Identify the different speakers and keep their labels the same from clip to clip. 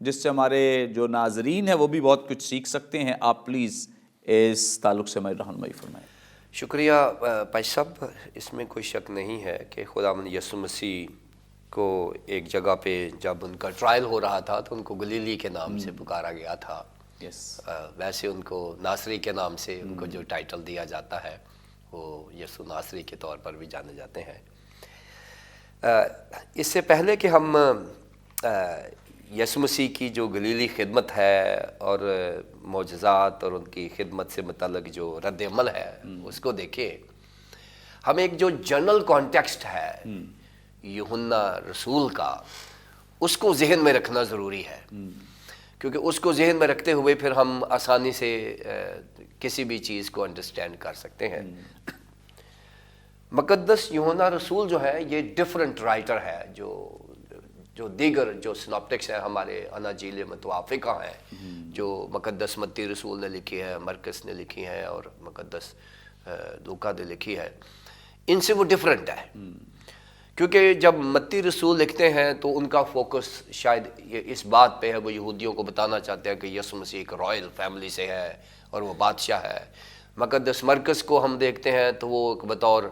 Speaker 1: جس سے ہمارے جو ناظرین ہیں وہ بھی بہت کچھ سیکھ سکتے ہیں، آپ پلیز اس تعلق سے ہماری رہنمائی فرمائیں۔
Speaker 2: شکریہ بھائی صاحب، اس میں کوئی شک نہیں ہے کہ خداوند یسوع مسیح کو ایک جگہ پہ جب ان کا ٹرائل ہو رہا تھا تو ان کو گلیلی کے نام سے پکارا گیا تھا۔ ویسے ان کو ناصری کے نام سے ان کو جو ٹائٹل دیا جاتا ہے وہ یسوع ناصری کے طور پر بھی جانے جاتے ہیں۔ اس سے پہلے کہ ہم یسوع مسیح کی جو گلیلی خدمت ہے اور معجزات اور ان کی خدمت سے متعلق جو رد عمل ہے اس کو دیکھیں، ہم ایک جو جنرل کانٹیکسٹ ہے یوحنا رسول کا، اس کو ذہن میں رکھنا ضروری ہے، کیونکہ اس کو ذہن میں رکھتے ہوئے پھر ہم آسانی سے کسی بھی چیز کو انڈرسٹینڈ کر سکتے ہیں۔ مقدس یوحنا رسول جو ہے یہ ڈیفرنٹ رائٹر ہے، جو دیگر جو سناپٹکس ہیں ہمارے اناجیل متوافقہ ہیں، جو مقدس متی رسول نے لکھی ہے، مرکس نے لکھی ہے اور مقدس لوکا نے لکھی ہے، ان سے وہ ڈیفرنٹ ہے، کیونکہ جب متی رسول لکھتے ہیں تو ان کا فوکس شاید اس بات پہ ہے، وہ یہودیوں کو بتانا چاہتے ہیں کہ یسوع مسیح ایک رائل فیملی سے ہے اور وہ بادشاہ ہے۔ مقدس مرکز کو ہم دیکھتے ہیں تو وہ بطور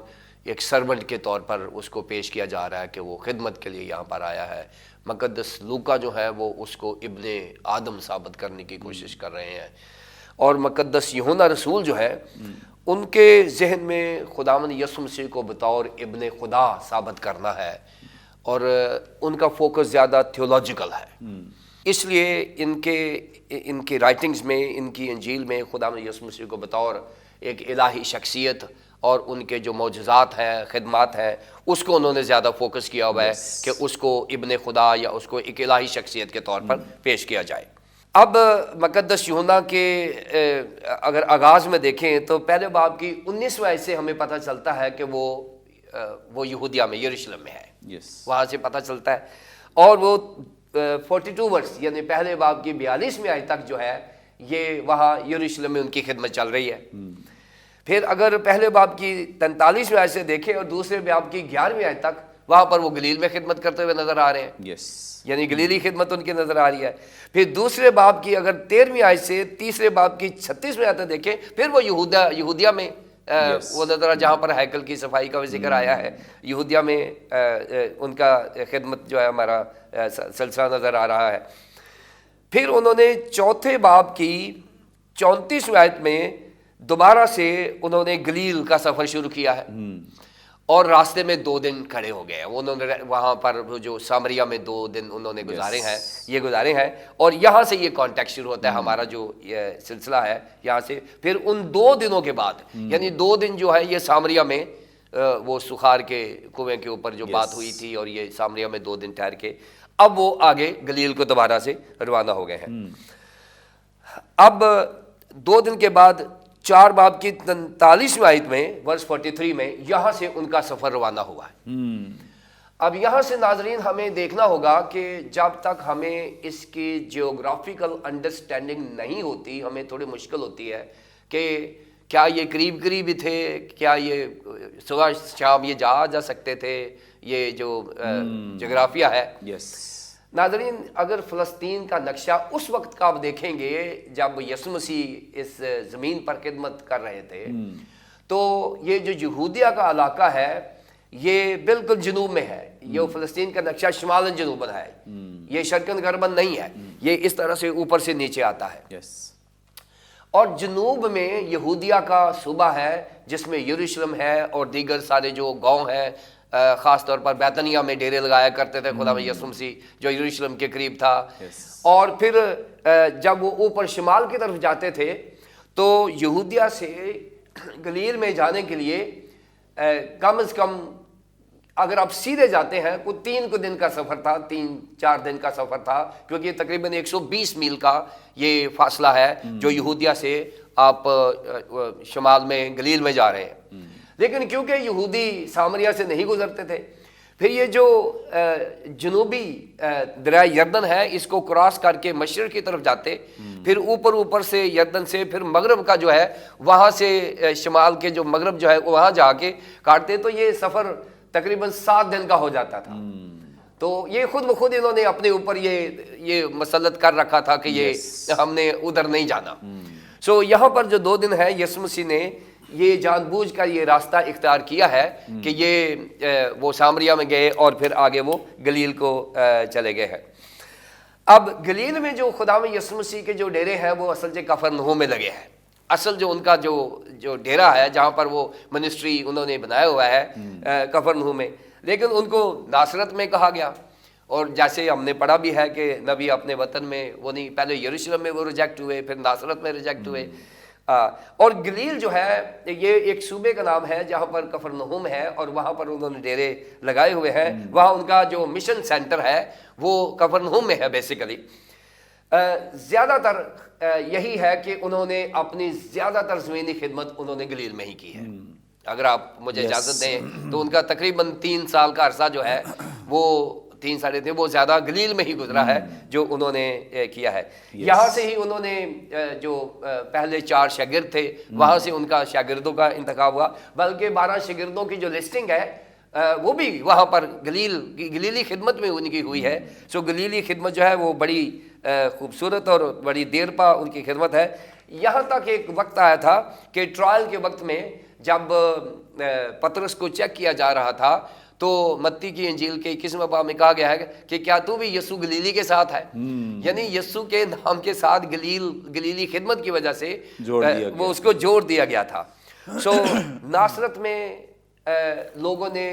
Speaker 2: ایک سرونٹ کے طور پر اس کو پیش کیا جا رہا ہے کہ وہ خدمت کے لیے یہاں پر آیا ہے۔ مقدس لوکا جو ہے وہ اس کو ابن آدم ثابت کرنے کی کوشش کر رہے ہیں، اور مقدس یوحنا رسول جو ہے ان کے ذہن میں خداوند یسوع مسیح کو بطور ابن خدا ثابت کرنا ہے، اور ان کا فوکس زیادہ تھیولوجیکل ہے۔ اس لیے ان کے رائٹنگز میں، ان کی انجیل میں خداوند یسوع مسیح کو بطور ایک الہی شخصیت اور ان کے جو معجزات ہیں، خدمات ہیں، اس کو انہوں نے زیادہ فوکس کیا ہوا ہے کہ اس کو ابن خدا یا اس کو ایک الہی شخصیت کے طور پر پیش کیا جائے۔ اب مقدس یوحنا کے اگر آغاز میں دیکھیں تو پہلے باب کی 19ویں آیت سے ہمیں پتہ چلتا ہے کہ وہ یہودیہ میں، یروشلم میں ہے، وہاں سے پتہ چلتا ہے، اور وہ 42 ورس یعنی پہلے باب کی 42ویں آیت تک جو ہے یہ وہاں یروشلم میں ان کی خدمت چل رہی ہے۔ پھر اگر پہلے باب کی 43ویں آیت سے دیکھیں اور دوسرے باب کی 11ویں آیت تک، وہاں پر وہ گلیل میں خدمت کرتے ہوئے نظر آ رہے ہیں، یعنی گلیلی خدمت ان کی نظر آ رہی ہے۔ پھر دوسرے باب کی اگر 13ویں آیت سے تیسرے باب کی 36ویں آیت دیکھیں، پھر وہ یہودیہ میں وہ نظر جہاں پر ہیکل کی صفائی کا ذکر آیا ہے، یہودیہ میں ان کا خدمت جو ہے ہمارا سلسلہ نظر آ رہا ہے۔ پھر انہوں نے چوتھے باب کی 34ویں آیت میں دوبارہ سے انہوں نے گلیل کا سفر شروع کیا ہے، اور راستے میں 2 دن کھڑے ہو گئے ہیں، انہوں نے وہاں پر جو سامریہ میں 2 دن انہوں نے گزارے ہیں، اور یہاں سے یہ کانٹیکٹ شروع ہوتا ہے ہمارا جو یہ سلسلہ ہے یہاں سے۔ پھر ان 2 دنوں کے بعد یعنی 2 دن جو ہے یہ سامریہ میں وہ سخار کے کنویں کے اوپر جو بات ہوئی تھی، اور یہ سامریہ میں 2 دن ٹھہر کے اب وہ آگے گلیل کو دوبارہ سے روانہ ہو گئے ہیں۔ اب 2 دن کے بعد 4 باب کی 43ویں آیت میں ورس 43 میں یہاں سے ان کا سفر روانہ ہوا ہے۔ اب یہاں سے ناظرین ہمیں دیکھنا ہوگا کہ جب تک ہمیں اس کی جیوگرافیکل انڈرسٹینڈنگ نہیں ہوتی، ہمیں تھوڑی مشکل ہوتی ہے کہ کیا یہ قریب قریب ہی تھے، کیا یہ صبح شام یہ جا سکتے تھے، یہ جو جغرافیہ ہے۔ ناظرین اگر فلسطین کا نقشہ اس وقت کا آپ دیکھیں گے جب یسوع مسیح اس زمین پر خدمت کر رہے تھے، تو یہ جو یہودیہ کا علاقہ ہے یہ بالکل جنوب میں ہے، یہ فلسطین کا نقشہ شمالن جنوبن ہے، یہ شرقن غربن نہیں ہے، یہ اس طرح سے اوپر سے نیچے آتا ہے۔ اور جنوب میں یہودیہ کا صوبہ ہے جس میں یروشلم ہے اور دیگر سارے جو گاؤں ہیں، خاص طور پر بیتنیہ میں ڈیرے لگایا کرتے تھے خدا یسوع مسیح جو یروشلم کے قریب تھا۔ اور پھر جب وہ اوپر شمال کی طرف جاتے تھے تو یہودیہ سے گلیل میں جانے کے لیے کم از کم اگر آپ سیدھے جاتے ہیں کوئی 3 دن کا سفر تھا، 3-4 دن کا سفر تھا، کیونکہ تقریباً 120 میل کا یہ فاصلہ ہے جو یہودیہ سے آپ شمال میں گلیل میں جا رہے ہیں۔ لیکن کیونکہ یہودی سامریہ سے نہیں گزرتے تھے، پھر یہ جو جنوبی دریائے یردن ہے اس کو کراس کر کے مشرق کی طرف جاتے، پھر اوپر سے یردن سے پھر مغرب کا جو ہے وہاں سے شمال کے جو مغرب جو ہے وہاں جا کے کاٹتے، تو یہ سفر تقریباً 7 دن کا ہو جاتا تھا۔ تو یہ خود بخود انہوں نے اپنے اوپر یہ مسلط کر رکھا تھا کہ یہ ہم نے ادھر نہیں جانا. سو یہاں پر جو 2 دن ہے یسوع مسیح نے یہ جان بوجھ کر یہ راستہ اختیار کیا ہے کہ یہ وہ سامریا میں گئے اور پھر آگے وہ گلیل کو چلے گئے ہیں. اب گلیل میں جو خدا میں یسوع مسیح کے جو ڈیرے ہیں وہ اصل کفرنہوم میں لگے ہیں. اصل جو ان کا جو ڈیرا ہے جہاں پر وہ منسٹری انہوں نے بنایا ہوا ہے کفرنہوم میں، لیکن ان کو ناصرت میں کہا گیا. اور جیسے ہم نے پڑھا بھی ہے کہ نبی اپنے وطن میں وہ نہیں، پہلے یروشلم میں وہ ریجیکٹ ہوئے، پھر ناصرت میں ریجیکٹ ہوئے. اور گلیل جو ہے یہ ایک صوبے کا نام ہے جہاں پر کفرنہوم ہے، اور وہاں پر انہوں نے ڈیرے لگائے ہوئے ہیں. وہاں ان کا جو مشن سینٹر ہے وہ کفرنہوم میں ہے بیسیکلی. زیادہ تر یہی ہے کہ انہوں نے اپنی زیادہ تر زمینی خدمت انہوں نے گلیل میں ہی کی ہے. اگر آپ مجھے اجازت دیں تو ان کا تقریباً 3 سال کا عرصہ جو ہے وہ 3 ساڑھے 3 وہ زیادہ گلیل میں ہی گزرا ہے جو انہوں نے کیا ہے. یہاں سے ہی انہوں نے جو پہلے 4 شاگرد تھے وہاں سے ان کا شاگردوں کا انتخاب ہوا، بلکہ 12 شاگردوں کی جو لسٹنگ ہے وہ بھی وہاں پر گلیلی خدمت میں ان کی ہوئی ہے. سو گلیلی خدمت جو ہے وہ بڑی خوبصورت اور بڑی دیر پا ان کی خدمت ہے. یہاں تک ایک وقت آیا تھا کہ ٹرائل کے وقت میں جب پطرس کو چیک کیا جا رہا تھا تو متی کی انجیل کے 21 باب میں کہا گیا ہے کہ کیا تو بھی یسوع گلیلی کے ساتھ ہے. یعنی یسوع کے نام کے ساتھ گلیلی خدمت کی وجہ سے وہ اس کو جوڑ دیا گیا تھا. سو ناصرت میں لوگوں نے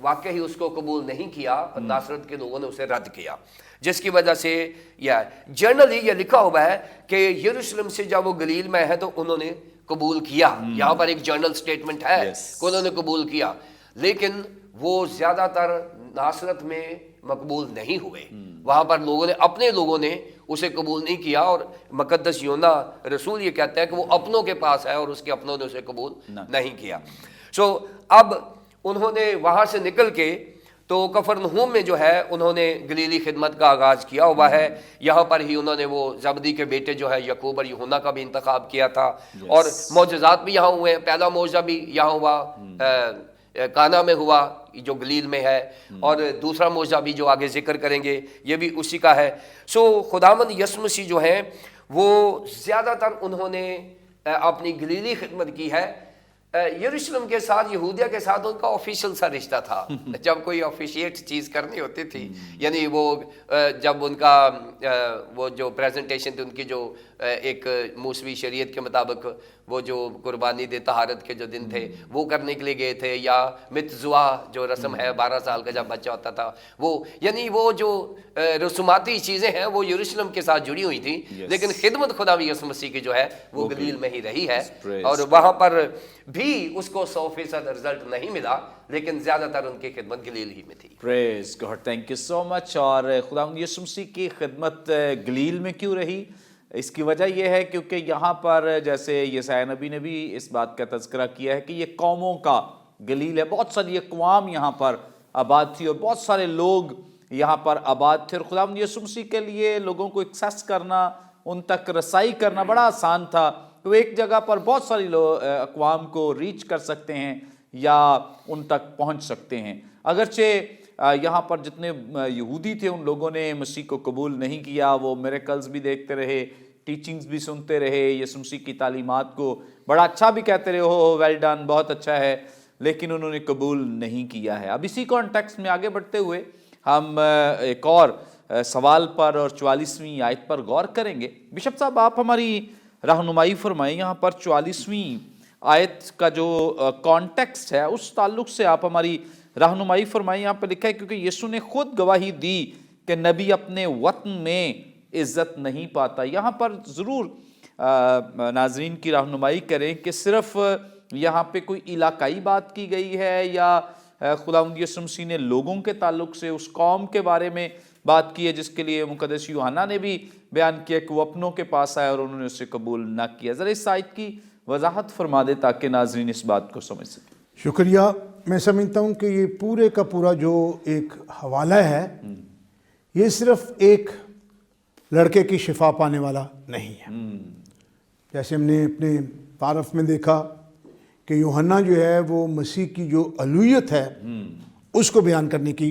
Speaker 2: واقعی اس کو قبول نہیں کیا، ناصرت کے لوگوں نے اسے رد کیا، جس کی وجہ سے جرنلی یہ لکھا ہوا ہے کہ یروشلم سے جب وہ گلیل میں ہے تو انہوں نے قبول کیا. یہاں پر ایک جرنل سٹیٹمنٹ ہے کہ انہوں نے قبول کیا، لیکن وہ زیادہ تر ناصرت میں مقبول نہیں ہوئے. وہاں پر اپنے لوگوں نے اسے قبول نہیں کیا، اور مقدس یونا رسول یہ کہتا ہے کہ وہ اپنوں کے پاس ہے اور اس کے اپنوں نے اسے قبول نہیں کیا. سو اب انہوں نے وہاں سے نکل کے تو کفرنہوم میں جو ہے انہوں نے گلیلی خدمت کا آغاز کیا ہوا ہے. یہاں پر ہی انہوں نے وہ زبدی کے بیٹے جو ہے یعقوب اور یوحنا کا بھی انتخاب کیا تھا، اور معجزات بھی یہاں ہوئے ہیں. پہلا معجزہ بھی یہاں ہوا، کانا میں ہوا جو گلیل میں ہے، اور دوسرا معجزہ بھی جو آگے ذکر کریں گے یہ بھی اسی کا ہے. سو خداوند یسوع مسیح جو ہیں وہ زیادہ تر انہوں نے اپنی گلیلی خدمت کی ہے. یروشلم کے ساتھ، یہودیہ کے ساتھ ان کا آفیشیل سا رشتہ تھا. جب کوئی آفیشیٹ چیز کرنی ہوتی تھی، یعنی وہ جب ان کا وہ جو پریزنٹیشن تھی ان کی، جو ایک موسوی شریعت کے مطابق وہ جو قربانی دے طہارت کے جو دن تھے وہ کرنے کے لیے گئے تھے، یا متزوا جو رسم ہے 12 سال کا جب بچہ ہوتا تھا وہ، یعنی وہ جو رسوماتی چیزیں ہیں وہ یروشلم کے ساتھ جڑی ہوئی تھیں. لیکن خدمت خدا یسوع مسیح کی جو ہے وہ گلیل میں ہی رہی ہے، اور وہاں پر بھی اس کو 100% رزلٹ نہیں ملا، لیکن زیادہ تر ان کی خدمت گلیل ہی میں تھی.
Speaker 1: پریز گاڈ، تھینک یو سو مچ. اور خداوند یسوع مسیح کی خدمت گلیل میں کیوں رہی؟ اس کی وجہ یہ ہے کیونکہ یہاں پر جیسے یسعیاہ نبی نے بھی اس بات کا تذکرہ کیا ہے کہ یہ قوموں کا گلیل ہے. بہت ساری اقوام یہاں پر آباد تھی اور بہت سارے لوگ یہاں پر آباد تھے، اور خداوند یسوع مسیح کے لیے لوگوں کو ایکسیس کرنا، ان تک رسائی کرنا بڑا آسان تھا. تو ایک جگہ پر بہت ساری اقوام کو ریچ کر سکتے ہیں یا ان تک پہنچ سکتے ہیں. اگرچہ یہاں پر جتنے یہودی تھے ان لوگوں نے مسیح کو قبول نہیں کیا، وہ میریکلز بھی دیکھتے رہے، ٹیچنگز بھی سنتے رہے، یسوع مسیح کی تعلیمات کو بڑا اچھا بھی کہتے رہے، ہو ویل ڈن، بہت اچھا ہے، لیکن انہوں نے قبول نہیں کیا ہے. اب اسی کانٹیکسٹ میں آگے بڑھتے ہوئے ہم ایک اور سوال پر اور 44ویں آیت پر غور کریں گے. بشپ صاحب آپ ہماری رہنمائی فرمائیں، یہاں پر 44ویں آیت کا جو کانٹیکسٹ ہے اس تعلق سے آپ ہماری رہنمائی فرمائیں. یہاں پہ لکھا ہے کیونکہ یسوع نے خود گواہی دی کہ نبی اپنے وطن میں عزت نہیں پاتا. یہاں پر ضرور ناظرین کی رہنمائی کریں کہ صرف یہاں پہ کوئی علاقائی بات کی گئی ہے یا خداوند یسوع مسیح نے لوگوں کے تعلق سے اس قوم کے بارے میں بات کی ہے جس کے لیے مقدس یوحنا نے بھی بیان کیا کہ وہ اپنوں کے پاس آئے اور انہوں نے اسے قبول نہ کیا. ذرا اس آیت کی وضاحت فرما دے تاکہ ناظرین اس بات کو سمجھ سکیں.
Speaker 3: شکریہ. میں سمجھتا ہوں کہ یہ پورے کا پورا جو ایک حوالہ ہے یہ صرف ایک لڑکے کی شفا پانے والا نہیں ہے. جیسے ہم نے اپنے تعارف میں دیکھا کہ یوحنا جو ہے وہ مسیح کی جو الوہیت ہے اس کو بیان کرنے کی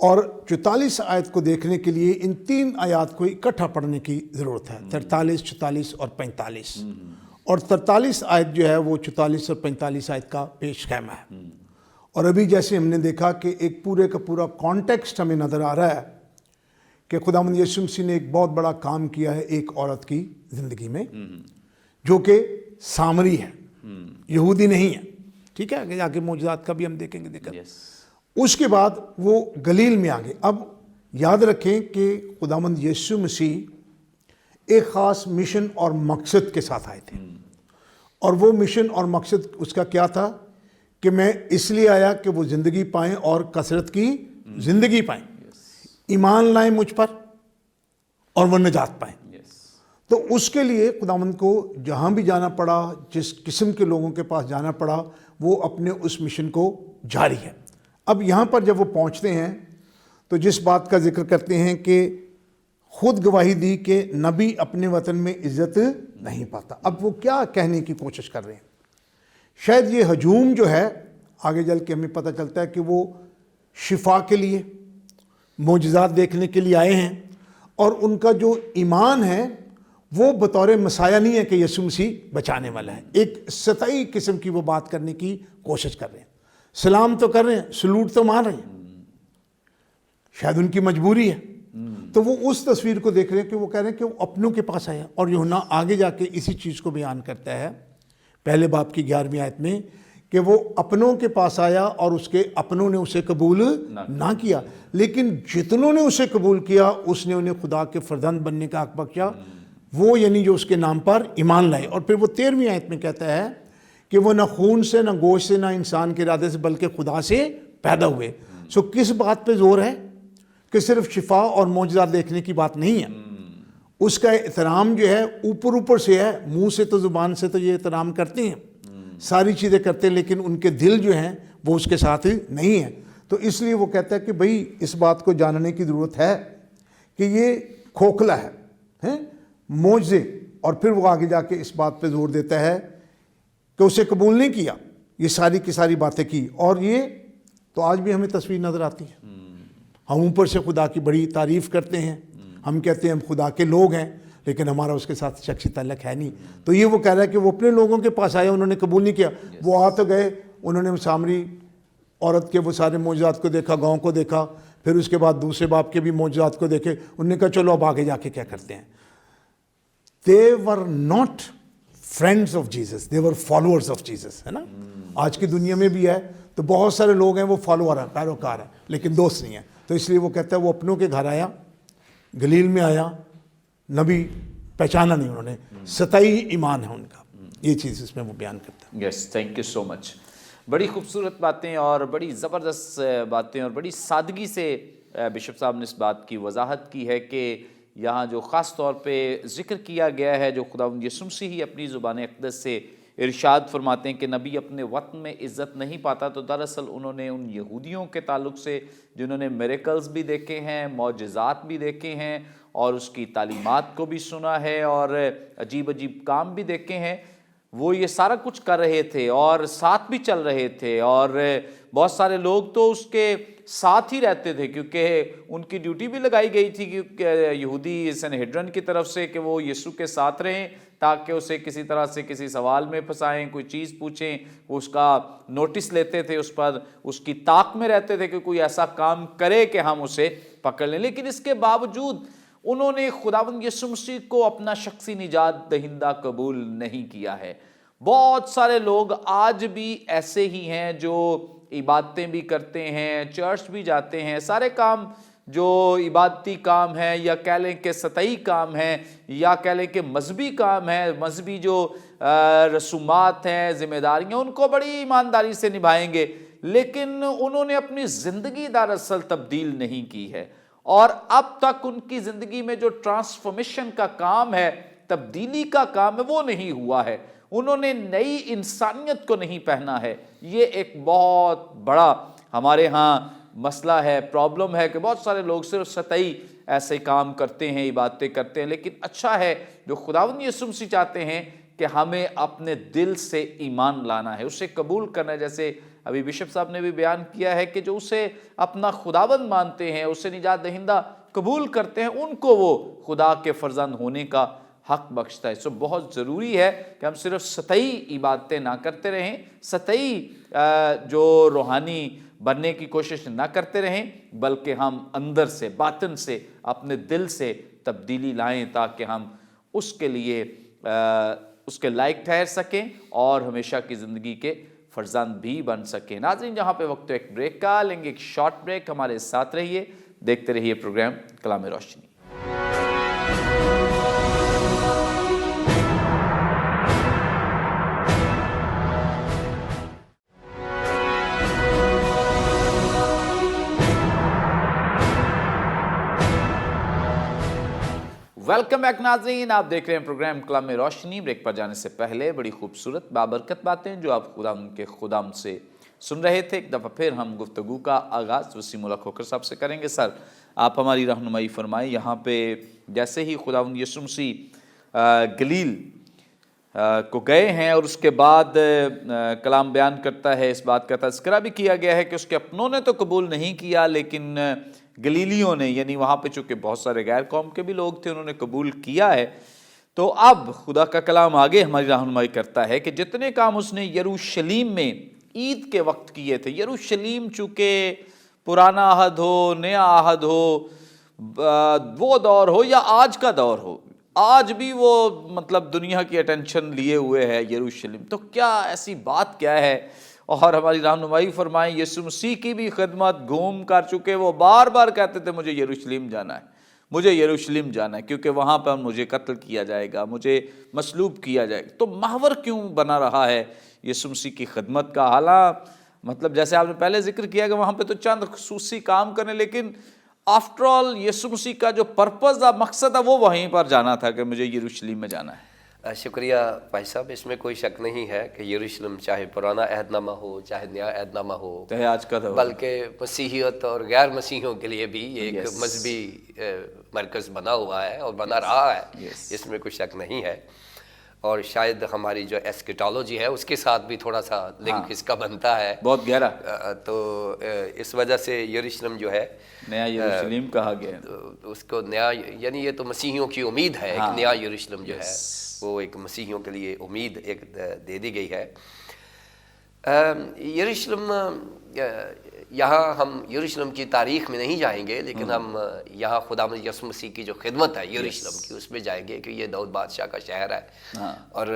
Speaker 3: اور 44 آیت کو دیکھنے کے لیے ان 3 آیات کو اکٹھا پڑھنے کی ضرورت ہے، 43، 44 اور 45۔ اور 43 آیت جو ہے وہ 44 اور 45 آیت کا پیش خیمہ ہے۔ اور ابھی جیسے ہم نے دیکھا کہ ایک پورے کا پورا کانٹیکسٹ ہمیں نظر آ رہا ہے کہ خداوند یسوع مسیح نے ایک بہت بڑا کام کیا ہے ایک عورت کی زندگی میں، جو کہ سامری ہے، یہودی نہیں ہے، ٹھیک ہے، آگے جا کے معجزات کا بھی ہم دیکھیں گے دیکھا۔
Speaker 1: yes,
Speaker 3: اس کے بعد وہ گلیل میں آگے۔ اب یاد رکھیں کہ خداوند یسوع مسیح ایک خاص مشن اور مقصد کے ساتھ آئے تھے، اور وہ مشن اور مقصد اس کا کیا تھا کہ میں اس لیے آیا کہ وہ زندگی پائیں اور کثرت کی زندگی پائیں، ایمان لائیں مجھ پر اور وہ نجات پائیں۔
Speaker 1: yes,
Speaker 3: تو اس کے لیے خداوند کو جہاں بھی جانا پڑا، جس قسم کے لوگوں کے پاس جانا پڑا، وہ اپنے اس مشن کو جاری ہے۔ اب یہاں پر جب وہ پہنچتے ہیں تو جس بات کا ذکر کرتے ہیں کہ خود گواہی دی کہ نبی اپنے وطن میں عزت نہیں پاتا۔ اب وہ کیا کہنے کی کوشش کر رہے ہیں؟ شاید یہ ہجوم جو ہے، آگے چل کے ہمیں پتہ چلتا ہے کہ وہ شفا کے لیے، معجزات دیکھنے کے لیے آئے ہیں، اور ان کا جو ایمان ہے وہ بطور مسیح نہیں ہے کہ یسوع مسیح بچانے والا ہے۔ ایک سطحی قسم کی وہ بات کرنے کی کوشش کر رہے ہیں، سلام تو کر رہے ہیں، سلوٹ تو مار رہے ہیں، شاید ان کی مجبوری ہے۔ تو وہ اس تصویر کو دیکھ رہے ہیں کہ وہ کہہ رہے ہیں کہ وہ اپنوں کے پاس آیا، اور یوحنا آگے جا کے اسی چیز کو بیان کرتا ہے پہلے باب کی 11ویں آیت میں کہ وہ اپنوں کے پاس آیا اور اس کے اپنوں نے اسے قبول نہ کیا، لیکن جتنوں نے اسے قبول کیا اس نے انہیں خدا کے فرزند بننے کا حق بخشا، وہ یعنی جو اس کے نام پر ایمان لائے۔ اور پھر وہ 13ویں آیت میں کہتا ہے کہ وہ نہ خون سے، نہ گوشت سے، نہ انسان کے ارادے سے، بلکہ خدا سے پیدا ہوئے۔ سو کس بات پہ زور ہے؟ کہ صرف شفا اور معجزات دیکھنے کی بات نہیں ہے، اس کا احترام جو ہے اوپر سے ہے، منہ سے تو زبان سے تو یہ احترام کرتے ہیں، ساری چیزیں کرتے ہیں، لیکن ان کے دل جو ہیں وہ اس کے ساتھ نہیں ہیں۔ تو اس لیے وہ کہتا ہے کہ بھئی اس بات کو جاننے کی ضرورت ہے کہ یہ کھوکھلا ہے، معجزے، اور پھر وہ آگے جا کے اس بات پہ زور دیتا ہے کہ اسے قبول نہیں کیا، یہ ساری کی ساری باتیں کی۔ اور یہ تو آج بھی ہمیں تصویر نظر آتی ہے، ہم اوپر سے خدا کی بڑی تعریف کرتے ہیں، ہم کہتے ہیں ہم خدا کے لوگ ہیں، لیکن ہمارا اس کے ساتھ شخصی تعلق ہے نہیں۔ تو یہ وہ کہہ رہا ہے کہ وہ اپنے لوگوں کے پاس آئے، انہوں نے قبول نہیں کیا، وہ آ تو گئے، انہوں نے سامری عورت کے وہ سارے معجزات کو دیکھا، گاؤں کو دیکھا، پھر اس کے بعد دوسرے باپ کے بھی معجزات کو دیکھے، انہوں نے کہا چلو اب آگے جا کے کیا کرتے ہیں۔ They were not friends of Jesus, they were followers of Jesus، ہے نا؟ آج کی دنیا میں بھی ہے تو بہت سارے لوگ ہیں وہ فالوور ہیں، پیروکار ہیں، لیکن دوست نہیں ہیں۔ تو اس لیے وہ کہتا ہے وہ اپنوں کے گھر آیا، گلیل میں آیا، نبی پہچانا نہیں انہوں نے، سطحی ایمان ہے ان کا، یہ چیز اس میں وہ بیان کرتا ہے۔
Speaker 1: یس، تھینک یو سو مچ۔ بڑی خوبصورت باتیں اور بڑی زبردست باتیں اور بڑی سادگی سے بشپ صاحب نے اس بات کی وضاحت کی ہے کہ یہاں جو خاص طور پہ ذکر کیا گیا ہے، جو خداوند یسوع مسیح ہی اپنی زبان اقدس سے ارشاد فرماتے ہیں کہ نبی اپنے وطن میں عزت نہیں پاتا، تو دراصل انہوں نے ان یہودیوں کے تعلق سے جنہوں نے میریکلز بھی دیکھے ہیں، معجزات بھی دیکھے ہیں، اور اس کی تعلیمات کو بھی سنا ہے، اور عجیب عجیب کام بھی دیکھے ہیں، وہ یہ سارا کچھ کر رہے تھے اور ساتھ بھی چل رہے تھے، اور بہت سارے لوگ تو اس کے ساتھ ہی رہتے تھے، کیونکہ ان کی ڈیوٹی بھی لگائی گئی تھی کہ یہودی سنہیڈرن کی طرف سے کہ وہ یسوع کے ساتھ رہیں تاکہ اسے کسی طرح سے کسی سوال میں پھنسائیں، کوئی چیز پوچھیں، وہ اس کا نوٹس لیتے تھے، اس پر اس کی طاق میں رہتے تھے کہ کوئی ایسا کام کرے کہ ہم اسے پکڑ لیں۔ لیکن اس کے باوجود انہوں نے خداوند یسوع مسیح کو اپنا شخصی نجات دہندہ قبول نہیں کیا ہے۔ بہت سارے لوگ آج بھی ایسے ہی ہیں جو عبادتیں بھی کرتے ہیں، چرچ بھی جاتے ہیں، سارے کام جو عبادتی کام ہیں، یا کہہ لیں کہ سطحی کام ہیں، یا کہہ لیں کہ مذہبی کام ہیں، مذہبی جو رسومات ہیں، ذمہ داریاں، ان کو بڑی ایمانداری سے نبھائیں گے، لیکن انہوں نے اپنی زندگی دراصل تبدیل نہیں کی ہے، اور اب تک ان کی زندگی میں جو ٹرانسفارمیشن کا کام ہے، تبدیلی کا کام ہے، وہ نہیں ہوا ہے۔ انہوں نے نئی انسانیت کو نہیں پہنا ہے۔ یہ ایک بہت بڑا ہمارے ہاں مسئلہ ہے، پرابلم ہے کہ بہت سارے لوگ صرف سطحی ایسے کام کرتے ہیں، عبادتیں کرتے ہیں، لیکن اچھا ہے جو خداوند یسوع مسیح چاہتے ہیں کہ ہمیں اپنے دل سے ایمان لانا ہے، اسے قبول کرنا ہے. جیسے ابھی بشپ صاحب نے بھی بیان کیا ہے کہ جو اسے اپنا خداوند مانتے ہیں، اسے نجات دہندہ قبول کرتے ہیں، ان کو وہ خدا کے فرزند ہونے کا حق بخشتا ہے. سو بہت ضروری ہے کہ ہم صرف سطحی عبادتیں نہ کرتے رہیں، سطحی جو روحانی بننے کی کوشش نہ کرتے رہیں، بلکہ ہم اندر سے، باطن سے، اپنے دل سے تبدیلی لائیں تاکہ ہم اس کے لیے اس کے لائق ٹھہر سکیں اور ہمیشہ کی زندگی کے فرزند بھی بن سکیں. ناظرین، جہاں پہ وقت ایک بریک کا لیں گے، ایک شارٹ بریک. ہمارے ساتھ رہیے، دیکھتے رہیے پروگرام کلام روشنی. ویلکم بیک ناظرین، آپ دیکھ رہے ہیں پروگرام کلام روشنی. بریک پر جانے سے پہلے بڑی خوبصورت بابرکت باتیں جو آپ خداوند سے سن رہے تھے، ایک دفعہ پھر ہم گفتگو کا آغاز وسیم اللہ کھوکھر صاحب سے کریں گے. سر، آپ ہماری رہنمائی فرمائیں. یہاں پہ جیسے ہی خداوند یسوع مسیح گلیل کو گئے ہیں اور اس کے بعد کلام بیان کرتا ہے، اس بات کا تذکرہ بھی کیا گیا ہے کہ اس کے اپنوں نے تو قبول نہیں کیا، لیکن گلیلیوں نے، یعنی وہاں پہ چونکہ بہت سارے غیر قوم کے بھی لوگ تھے، انہوں نے قبول کیا ہے. تو اب خدا کا کلام آگے ہماری رہنمائی کرتا ہے کہ جتنے کام اس نے یروشلیم میں عید کے وقت کیے تھے، یروشلیم چونکہ پرانا عہد ہو، نیا عہد ہو، وہ دور ہو یا آج کا دور ہو، آج بھی وہ مطلب دنیا کی اٹینشن لیے ہوئے ہے یروشلم. تو کیا ایسی بات کیا ہے؟ اور ہماری رہنمائی فرمائیں. یسوع مسیح کی بھی خدمت گھوم کر چکے، وہ بار بار کہتے تھے مجھے یروشلم جانا ہے، مجھے یروشلم جانا ہے، کیونکہ وہاں پر مجھے قتل کیا جائے گا، مجھے مصلوب کیا جائے گا. تو محور کیوں بنا رہا ہے یسوع مسیح کی خدمت کا؟ حالانکہ مطلب جیسے آپ نے پہلے ذکر کیا کہ وہاں پہ تو چند خصوصی کام کرنے، لیکن آفٹر آل یسوع مسیح کا جو پرپز تھا، مقصد تھا، وہ وہیں پر جانا تھا کہ مجھے یروشلم میں جانا ہے.
Speaker 2: شکریہ بھائی صاحب. اس میں کوئی شک نہیں ہے کہ یروشلم چاہے پرانا عہد نامہ ہو چاہے نیا عہد نامہ ہو،
Speaker 1: چاہے آج کا دور،
Speaker 2: بلکہ مسیحیت اور غیر مسیحیوں کے لیے بھی ایک مذہبی مرکز بنا ہوا ہے اور بنا رہا ہے، اس میں کوئی شک نہیں ہے. اور شاید ہماری جو ایسکیٹالوجی ہے اس کے ساتھ بھی تھوڑا سا لنک اس کا بنتا ہے،
Speaker 1: بہت گہرا.
Speaker 2: تو اس وجہ سے یروشلم جو ہے
Speaker 1: نیا یروشلم کہا گیا،
Speaker 2: اس کو نیا، یعنی یہ تو مسیحیوں کی امید ہے. ایک نیا یروشلم جو ہے وہ ایک مسیحیوں کے لیے امید ایک دے دی گئی ہے. یروشلم، یہاں ہم یروشلم کی تاریخ میں نہیں جائیں گے، لیکن ہم یہاں خداوند یسوع مسیح کی جو خدمت ہے یروشلم کی، اس میں جائیں گے کہ یہ داؤد بادشاہ کا شہر ہے اور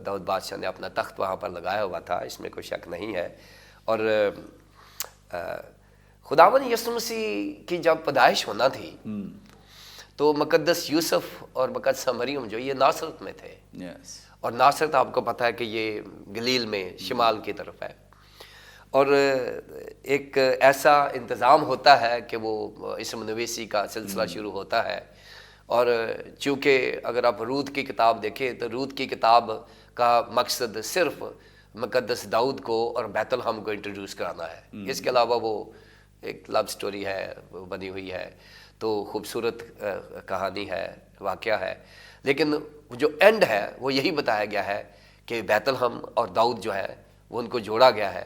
Speaker 2: داؤد بادشاہ نے اپنا تخت وہاں پر لگایا ہوا تھا، اس میں کوئی شک نہیں ہے. اور خداوند یسوع مسیح کی جب پیدائش ہونا تھی تو مقدس یوسف اور مقدسہ مریم جو یہ ناصرت میں تھے، اور ناصرت آپ کو پتہ ہے کہ یہ گلیل میں شمال کی طرف ہے، اور ایک ایسا انتظام ہوتا ہے کہ وہ اسم نویسی کا سلسلہ شروع ہوتا ہے. اور چونکہ اگر آپ رود کی کتاب دیکھیں تو رود کی کتاب کا مقصد صرف مقدس داؤد کو اور بیت الحم کو انٹروڈیوس کرانا ہے. اس کے علاوہ وہ ایک لو سٹوری ہے بنی ہوئی ہے، تو خوبصورت کہانی ہے، واقعہ ہے، لیکن جو اینڈ ہے وہ یہی بتایا گیا ہے کہ بیت الحم اور داؤد جو ہے وہ ان کو جوڑا گیا ہے،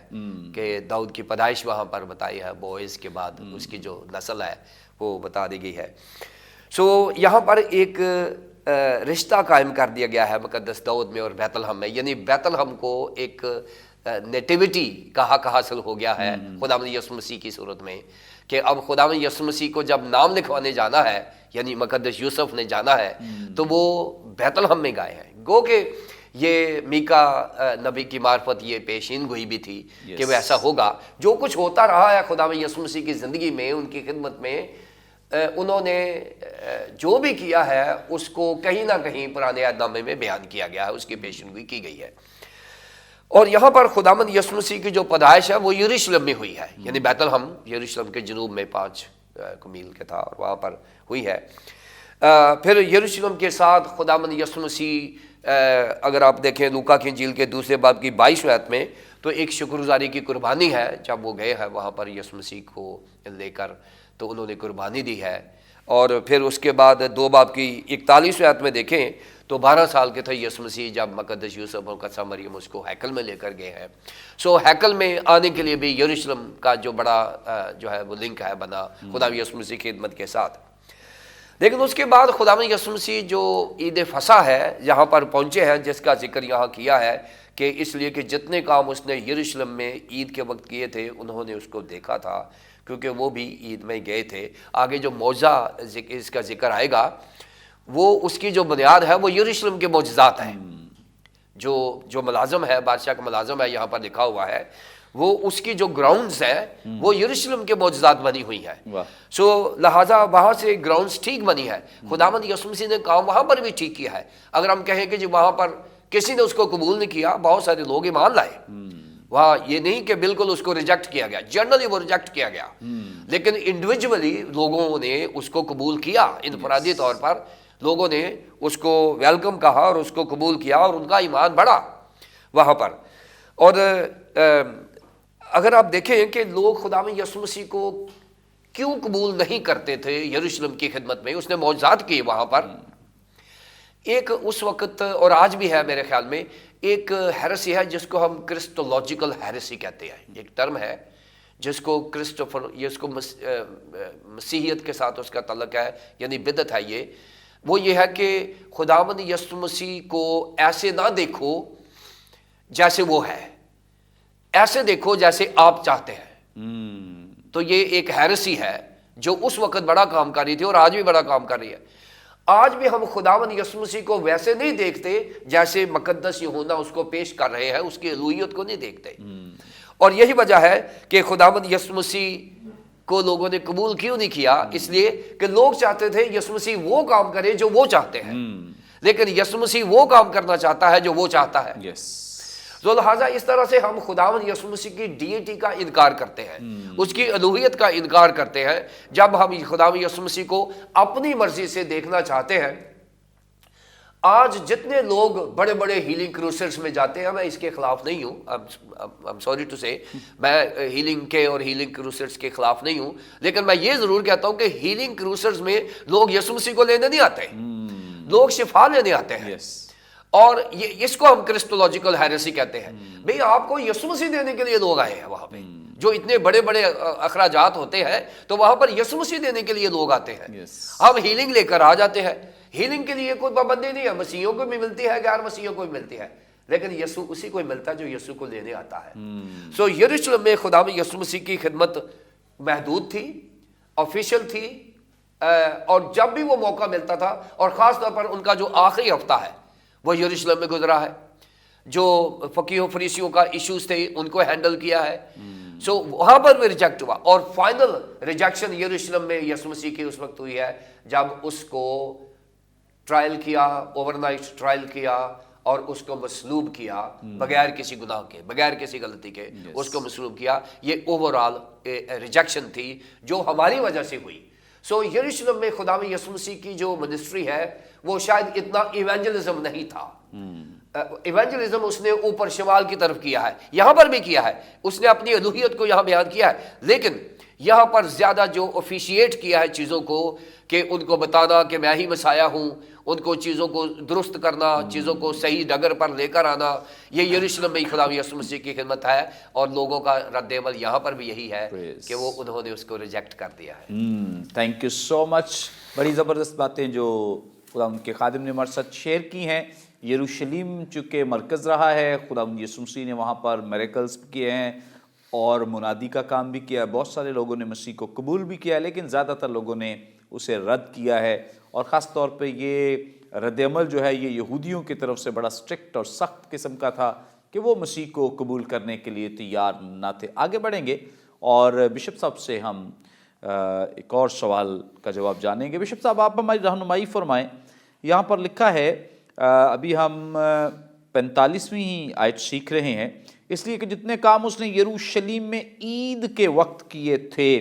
Speaker 2: کہ داؤد کی پیدائش وہاں پر بتائی ہے، بوئز کے بعد اس کی جو نسل ہے وہ بتا دی گئی ہے. سو یہاں پر ایک رشتہ قائم کر دیا گیا ہے مقدس داؤد میں اور بیت الحم میں، یعنی بیت الحم کو ایک نیٹیوٹی کا حق حاصل ہو گیا ہے خداوند یسوع مسیح کی صورت میں، کہ اب خداوند یسوع مسیح کو جب نام لکھوانے جانا ہے، یعنی مقدس یوسف نے جانا ہے، تو وہ بیت الحم میں گئے ہیں. گو کہ یہ میکا نبی کی معرفت یہ پیشین گوئی بھی تھی کہ وہ ایسا ہوگا. جو کچھ ہوتا رہا ہے خداوند یسوع مسیح کی زندگی میں، ان کی خدمت میں، انہوں نے جو بھی کیا ہے اس کو کہیں نہ کہیں پرانے عہد نامے میں بیان کیا گیا ہے، اس کی پیشین گوئی کی گئی ہے. اور یہاں پر خداوند یسوع مسیح کی جو پیدائش ہے وہ یروشلم میں ہوئی ہے، یعنی بیت الحم یروشلم کے جنوب میں 5 میل کا تھا اور وہاں پر ہوئی ہے. پھر یروشلم کے ساتھ خداوند یسوع مسیح، اگر آپ دیکھیں لوکا کی انجیل کے 2 باب کی 22 آیت میں، تو ایک شکر گزاری کی قربانی ہے. جب وہ گئے ہیں وہاں پر یسوع مسیح کو لے کر، تو انہوں نے قربانی دی ہے. اور پھر اس کے بعد 2 باب کی 41 آیت میں دیکھیں تو 12 سال کے تھے یسوع مسیح جب مقدس یوسف اور قدسہ مریم اس کو ہیکل میں لے کر گئے ہیں. سو ہیکل میں آنے کے لیے بھی یروشلم کا جو بڑا جو ہے وہ لنک ہے بنا خدا یسوع مسیح کی خدمت کے ساتھ. لیکن اس کے بعد خدا یسوع مسیح جو عید فصح ہے یہاں پر پہنچے ہیں، جس کا ذکر یہاں کیا ہے کہ اس لیے کہ جتنے کام اس نے یروشلم میں عید کے وقت کیے تھے انہوں نے اس کو دیکھا تھا، کیونکہ وہ بھی عید میں گئے تھے. آگے جو معجزہ اس کا ذکر آئے گا وہ اس کی جو بنیاد ہے وہ یروشلم کے معجزات ہیں. جو ملازم ہے، بادشاہ کا ملازم ہے، یہاں پر لکھا ہوا ہے، وہ اس کی جو گراؤنڈز ہیں وہ یروشلم کے معجزات بنی ہوئی ہیں. سو لہٰذا وہاں سے گراؤنڈز ٹھیک بنی ہے. خداوند یسوع مسیح نے کام وہاں پر بھی ٹھیک کیا ہے. اگر ہم کہیں کہ جی وہاں پر کسی نے اس کو قبول نہیں کیا، بہت سارے لوگ ایمان لائے، وہاں یہ نہیں کہ بالکل اس کو ریجیکٹ کیا گیا، جنرلی وہ ریجیکٹ کیا گیا، لیکن انڈیویجولی لوگوں نے اس کو قبول کیا. انفرادی طور پر لوگوں نے اس کو ویلکم کہا اور اس کو قبول کیا اور ان کا ایمان بڑھا وہاں پر. اور اگر آپ دیکھیں کہ لوگ خداوند یسوع مسیح کو کیوں قبول نہیں کرتے تھے یروشلم کی خدمت میں، اس نے معجزات کیے وہاں پر. ایک اس وقت اور آج بھی ہے میرے خیال میں ایک ہیرسی ہے جس کو ہم کرسٹولوجیکل ہیرسی کہتے ہیں. ایک ٹرم ہے جس کو مسیحیت کے ساتھ اس کا تعلق ہے، یعنی بدعت ہے. وہ یہ ہے کہ خداوند یسوع مسیح کو ایسے نہ دیکھو جیسے وہ ہے، ایسے دیکھو جیسے آپ چاہتے ہیں. تو یہ ایک ہیرسی ہے جو اس وقت بڑا کام کر رہی تھی اور آج بھی بڑا کام کر رہی ہے. آج بھی ہم خداوند یسوع مسیح کو ویسے نہیں دیکھتے جیسے مقدس یوحنا اس کو پیش کر رہے ہیں، اس کی الوہیت کو نہیں دیکھتے. اور یہی وجہ ہے کہ خداوند یسوع مسیح کو لوگوں نے قبول کیوں نہیں کیا، اس لیے کہ لوگ چاہتے تھے یسوع مسیح وہ کام کرے جو وہ چاہتے ہیں، لیکن یسوع مسیح وہ کام کرنا چاہتا ہے جو وہ چاہتا ہے. تو لہٰذا اس طرح سے ہم خداوند یسوع مسیح کی ڈیٹی کا انکار کرتے ہیں، اس کی الوہیت کا انکار کرتے ہیں جب ہم خداوند یسوع مسیح کو اپنی مرضی سے دیکھنا چاہتے ہیں. آج جتنے لوگ بڑے بڑے ہیلنگ کروسرز میں جاتے ہیں، میں اس کے خلاف نہیں ہوں، I'm sorry to say، میں ہیلنگ کے اور ہیلنگ کروسرز کے خلاف نہیں ہوں، لیکن میں یہ ضرور کہتا ہوں کہ ہیلنگ کروسرز میں لوگ یسوع مسیح کو لینے نہیں آتے، لوگ شفا لینے آتے ہیں. اور اس کو ہم کرسٹولوجیکل ہیریسی کہتے ہیں. بھئی آپ کو یسوع مسیح دینے کے لیے لوگ آئے ہیں وہاں پہ، جو اتنے بڑے بڑے اخراجات ہوتے ہیں تو وہاں پر یسوع مسیح دینے کے لیے لوگ آتے ہیں. ہم ہیلنگ لے کر آ جاتے ہیں. ہیلنگ کے لیے کوئی پابندی نہیں ہے، مسیحیوں کو بھی ملتی ہے، غیر مسیحیوں کو بھی ملتی ہے، لیکن یسوع اسی کو ملتا ہے جو یسوع کو لینے آتا ہے. سو یروشلم میں خداوند یسوع مسیح کی خدمت محدود تھی، آفیشیل تھی، اور جب بھی وہ موقع ملتا تھا، اور خاص طور پر ان کا جو آخری ہفتہ ہے وہ یروشلم میں گزرا ہے. جو فقیہوں فریسیوں کا ایشوز تھے ان کو ہینڈل کیا ہے. سو وہاں پر بھی ریجیکٹ ہوا، اور فائنل ریجیکشن یروشلم میں یسوع مسیح کی اس وقت ہوئی ہے جب اس کو ٹرائل کیا، اوور نائٹ ٹرائل کیا اور اس کو مصلوب کیا بغیر کسی گناہ کے، بغیر کسی غلطی کے اس کو مصلوب کیا. یہ اوور آل ریجیکشن تھی جو ہماری وجہ سے ہوئی. سو یروشلم میں خداوند یسوع مسیح کی جو منسٹری ہے وہ شاید اتنا ایونجلزم نہیں تھا. ایونجلزم اس نے اوپر شمال کی طرف کیا ہے، یہاں پر بھی کیا ہے، اس نے اپنی الوہیت کو یہاں بیان کیا ہے، لیکن یہاں پر زیادہ جو افیشیٹ کیا ہے چیزوں کو، کہ ان کو بتانا کہ میں ہی مسیح ہوں، ان کو چیزوں کو درست کرنا، چیزوں کو صحیح ڈگر پر لے کر آنا، یہ یروشلم میں خداوند یسوع مسیح کی خدمت ہے. اور لوگوں کا رد عمل یہاں پر بھی یہی ہے کہ وہ انہوں نے اس کو ریجیکٹ کر دیا ہے.
Speaker 1: تھینک یو سو مچ. بڑی زبردست باتیں جو خداوند کے خادم نے ہمارے ساتھ شیئر کی ہیں. یروشلم چونکہ مرکز رہا ہے، خداوند یسوع مسیح نے وہاں پر میریکلز کیے ہیں اور منادی کا کام بھی کیا ہے. بہت سارے لوگوں نے مسیح کو قبول بھی کیا ہے، لیکن زیادہ تر لوگوں نے اسے رد کیا ہے. اور خاص طور پہ یہ رد عمل جو ہے یہ یہودیوں کی طرف سے بڑا سٹرکٹ اور سخت قسم کا تھا کہ وہ مسیح کو قبول کرنے کے لیے تیار نہ تھے. آگے بڑھیں گے اور بشپ صاحب سے ہم ایک اور سوال کا جواب جانیں گے. بشپ صاحب آپ ہماری رہنمائی فرمائیں. یہاں پر لکھا ہے، ابھی ہم 45ویں آیت سیکھ رہے ہیں، اس لیے کہ جتنے کام اس نے یروشلم میں عید کے وقت کیے تھے.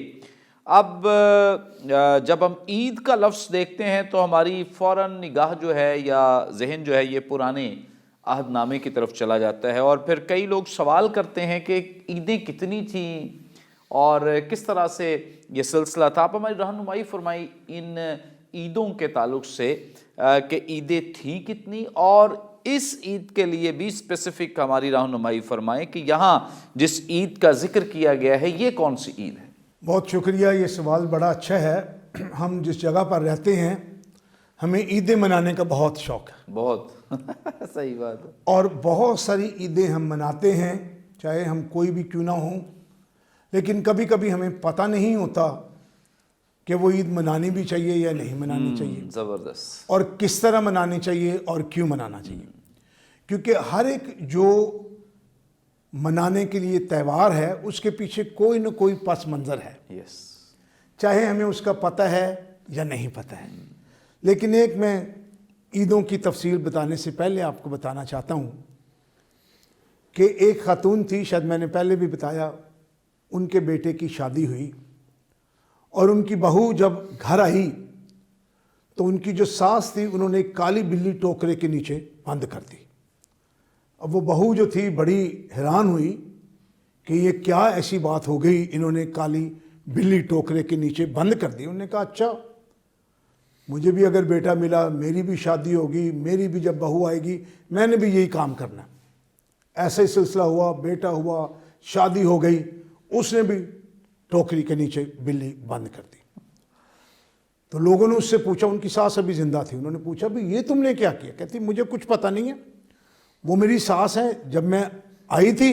Speaker 1: اب جب ہم عید کا لفظ دیکھتے ہیں تو ہماری فوراً نگاہ جو ہے یا ذہن جو ہے یہ پرانے عہد نامے کی طرف چلا جاتا ہے. اور پھر کئی لوگ سوال کرتے ہیں کہ عیدیں کتنی تھیں اور کس طرح سے یہ سلسلہ تھا. آپ ہماری رہنمائی فرمائی ان عیدوں کے تعلق سے کہ عیدیں تھیں کتنی، اور اس عید کے لیے بھی اسپیسیفک ہماری رہنمائی فرمائیں کہ یہاں جس عید کا ذکر کیا گیا ہے یہ کون سی عید ہے؟
Speaker 3: بہت شکریہ، یہ سوال بڑا اچھا ہے۔ ہم جس جگہ پر رہتے ہیں ہمیں عیدیں منانے کا بہت شوق ہے،
Speaker 1: بہت صحیح بات ہے۔
Speaker 3: اور بہت ساری عیدیں ہم مناتے ہیں، چاہے ہم کوئی بھی کیوں نہ ہوں، لیکن کبھی کبھی ہمیں پتہ نہیں ہوتا کہ وہ عید منانی بھی چاہیے یا نہیں منانی چاہیے،
Speaker 1: زبردست۔
Speaker 3: اور کس طرح منانی چاہیے اور کیوں منانا چاہیے، کیونکہ ہر ایک جو منانے کے لیے تہوار ہے اس کے پیچھے کوئی نہ کوئی پس منظر ہے،
Speaker 1: یس،
Speaker 3: چاہے ہمیں اس کا پتہ ہے یا نہیں پتہ ہے۔ لیکن ایک میں عیدوں کی تفصیل بتانے سے پہلے آپ کو بتانا چاہتا ہوں کہ ایک خاتون تھی، شاید میں نے پہلے بھی بتایا، ان کے بیٹے کی شادی ہوئی اور ان کی بہو جب گھر آئی تو ان کی جو ساس تھی انہوں نے ایک کالی بلی ٹوکرے کے نیچے بند کر دی۔ اب وہ بہو جو تھی بڑی حیران ہوئی کہ یہ کیا ایسی بات ہو گئی، انہوں نے کالی بلی ٹوکرے کے نیچے بند کر دی۔ انہوں نے کہا اچھا، مجھے بھی اگر بیٹا ملا، میری بھی شادی ہوگی، میری بھی جب بہو آئے گی میں نے بھی یہی کام کرنا۔ ایسا ہی سلسلہ ہوا، بیٹا ہوا، شادی ہو گئی، اس نے بھی ٹوکری کے نیچے بلی بند کر دی۔ تو لوگوں نے اس سے پوچھا، ان کی ساس ابھی زندہ تھی، انہوں نے پوچھا بھی یہ تم نے کیا کیا؟ کہتی مجھے کچھ پتہ نہیں ہے، وہ میری ساس ہیں، جب میں آئی تھی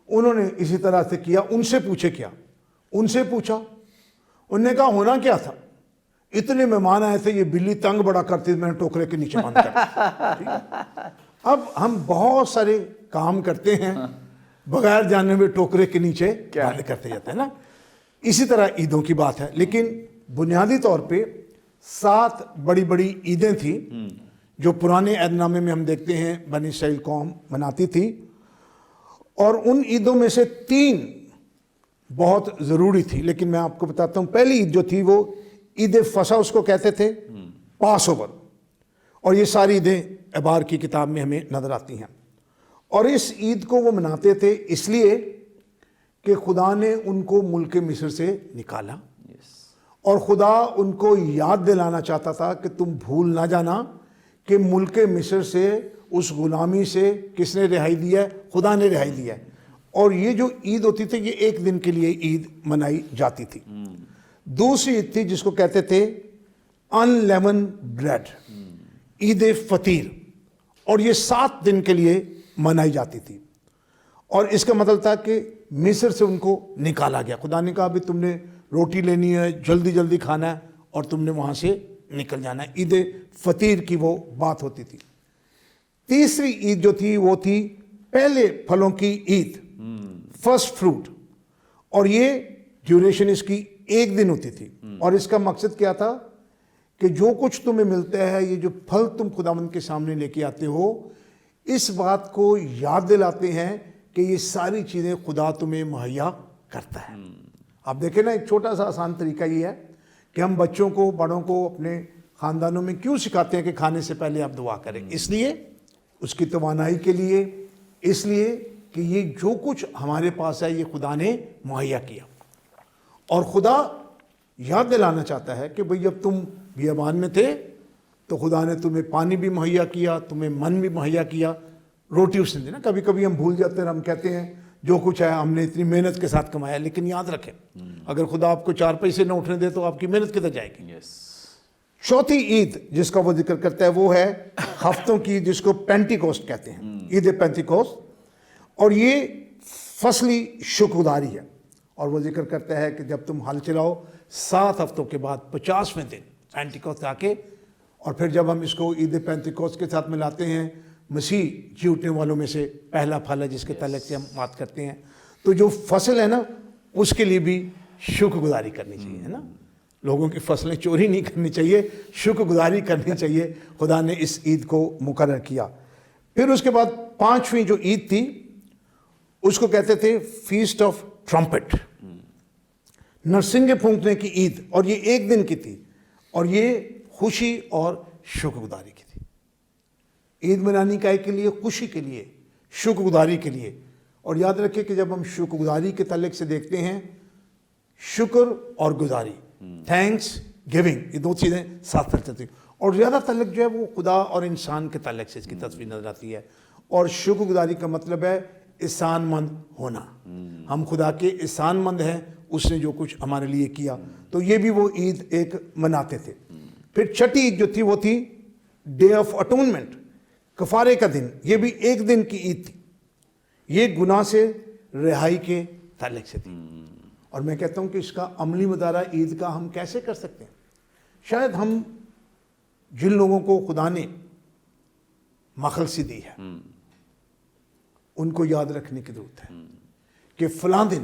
Speaker 3: انہوں نے اسی طرح سے کیا، ان سے پوچھے کیا؟ ان سے پوچھا، انہوں نے کہا ہونا کیا تھا، اتنے مہمان آئے تھے، یہ بلی تنگ بڑا کرتی تھی، میں نے ٹوکرے کے نیچے بند کر دیا۔ اب ہم بہت سارے کام کرتے ہیں بغیر جانے ہوئے ٹوکرے کے نیچے بند کرتے جاتے ہیں نا۔ اسی طرح عیدوں کی بات ہے، لیکن بنیادی طور پہ 7 بڑی بڑی عیدیں تھیں جو پرانے عہد نامے میں ہم دیکھتے ہیں بنی اسرائیل قوم مناتی تھی، اور ان عیدوں میں سے 3 بہت ضروری تھی۔ لیکن میں آپ کو بتاتا ہوں، پہلی عید جو تھی وہ عید فصح اس کو کہتے تھے، پاس اوور، اور یہ ساری عیدیں احبار کی کتاب میں ہمیں نظر آتی ہیں۔ اور اس عید کو وہ مناتے تھے اس لیے کہ خدا نے ان کو ملک مصر سے نکالا، اور خدا ان کو یاد دلانا چاہتا تھا کہ تم بھول نہ جانا کہ ملک مصر سے، اس غلامی سے کس نے رہائی دیا ہے؟ خدا نے رہائی دیا ہے۔ اور یہ جو عید ہوتی تھی یہ ایک دن کے لیے عید منائی جاتی تھی۔ دوسری عید تھی جس کو کہتے تھے انلیون بریڈ، عید فطیر، اور یہ 7 دن کے لیے منائی جاتی تھی۔ اور اس کا مطلب تھا کہ مصر سے ان کو نکالا گیا، خدا نے کہا بھی تم نے روٹی لینی ہے، جلدی جلدی کھانا ہے، اور تم نے وہاں سے نکل جانا ہے۔ عید فطیر کی وہ بات ہوتی تھی۔ تیسری عید جو تھی وہ تھی پہلے پھلوں کی عید، فرسٹ فروٹ، اور یہ ڈیوریشن اس کی 1 دن ہوتی تھی، اور اس کا مقصد کیا تھا کہ جو کچھ تمہیں ملتا ہے، یہ جو پھل تم خداوند کے سامنے لے کے آتے ہو، اس بات کو یاد دلاتے ہیں کہ یہ ساری چیزیں خدا تمہیں مہیا کرتا ہے۔ آپ دیکھیں نا، ایک چھوٹا سا آسان طریقہ یہ ہے کہ ہم بچوں کو، بڑوں کو اپنے خاندانوں میں کیوں سکھاتے ہیں کہ کھانے سے پہلے آپ دعا کریں؟ اس لیے اس کی توانائی کے لیے، اس لیے کہ یہ جو کچھ ہمارے پاس ہے یہ خدا نے مہیا کیا، اور خدا یاد دلانا چاہتا ہے کہ بھئی جب تم بیابان میں تھے تو خدا نے تمہیں پانی بھی مہیا کیا، تمہیں من بھی مہیا کیا، روٹی اس نے دی نا۔ کبھی کبھی ہم بھول جاتے ہیں، ہم کہتے ہیں جو کچھ ہے ہم نے اتنی محنت کے ساتھ کمایا، لیکن یاد رکھیں اگر خدا آپ کو 4 پیسے نہ اٹھنے دے تو آپ کی محنت کدھر جائے گی؟ چوتھی عید جس کا وہ ذکر کرتا ہے وہ ہے ہفتوں کی، جس کو پینٹیکوسٹ کہتے ہیں، عید پینٹیکوسٹ، اور یہ فصلی شکر گزاری ہے۔ اور وہ ذکر کرتا ہے کہ جب تم ہل چلاؤ 7 ہفتوں کے بعد 50ویں دن پینٹیکوسٹ آ کے، اور پھر جب ہم اس کو عید پینٹیکوسٹ کے ساتھ ملاتے ہیں، مسیح جی اٹھنے والوں میں سے پہلا پھل ہے جس کے تعلق سے ہم بات کرتے ہیں، تو جو فصل ہے نا اس کے لیے بھی شکر گزاری کرنی چاہیے، ہے نا۔ لوگوں کی فصلیں چوری نہیں کرنی چاہیے، شکر گزاری کرنی چاہیے۔ خدا نے اس عید کو مقرر کیا۔ پھر اس کے بعد 5ویں جو عید تھی اس کو کہتے تھے فیسٹ آف ٹرمپٹ، نرسنگے پھونکنے کی عید، اور یہ 1 دن کی تھی، اور یہ خوشی اور شکر گزاری کی تھی۔ عید منانی کا کے لیے، خوشی کے لیے، شکر گزاری کے لیے۔ اور یاد رکھیں کہ جب ہم شکر گزاری کے تعلق سے دیکھتے ہیں، شکر اور گزاری، تھینکس گیونگ، یہ 2 چیزیں ساتھ چلتی تھیں۔ اور زیادہ تعلق جو ہے وہ خدا اور انسان کے تعلق سے اس کی تصویر نظر آتی ہے. اور شکر گزاری کا مطلب ہے احسان مند ہونا. ہم خدا کے احسان مند ہیں, اس نے جو کچھ ہمارے لیے کیا. تو یہ بھی وہ عید ایک مناتے تھے. پھر چھٹی عید جو تھی وہ تھی ڈے آف اٹونمنٹ, کفارے کا دن. یہ بھی ایک دن کی عید تھی. یہ گناہ سے رہائی کے تعلق سے تھی. اور میں کہتا ہوں کہ اس کا عملی مظاہرہ عید کا ہم کیسے کر سکتے ہیں. شاید ہم جن لوگوں کو خدا نے مخلصی دی ہے ان کو یاد رکھنے کی ضرورت ہے کہ فلاں دن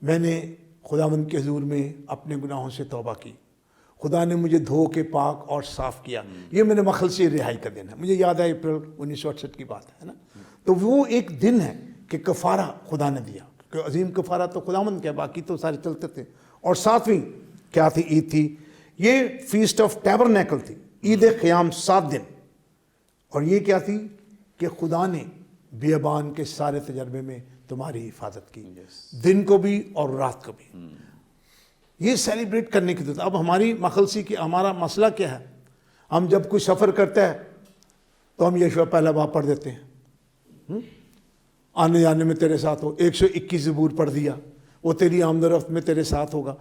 Speaker 3: میں نے خداوند کے حضور میں اپنے گناہوں سے توبہ کی, خدا نے مجھے دھو کے پاک اور صاف کیا. یہ میرے مخلصی رہائی کا دن ہے. مجھے یاد ہے اپریل 1968 کی بات ہے نا. تو وہ ایک دن ہے کہ کفارہ خدا نے دیا, کہ عظیم کفارہ تو خداوند کا ہے, باقی تو سارے چلتے تھے. اور ساتویں کیا تھی, عید تھی. یہ فیسٹ آف ٹیبرنیکل تھی, عید قیام 7 دن. اور یہ کیا تھی کہ خدا نے بیابان کے سارے تجربے میں تمہاری حفاظت کی, دن کو بھی اور رات کو بھی. یہ سیلیبریٹ کرنے کی ضرورت. اب ہماری مخلصی کی ہمارا مسئلہ کیا ہے, ہم جب کوئی سفر کرتا ہے تو ہم یشوع پہلا باب پڑھ دیتے ہیں, آنے جانے میں تیرے ساتھ ہو. 121 زبور پڑھ دیا, وہ تیری آمد و رفت میں تیرے ساتھ ہوگا.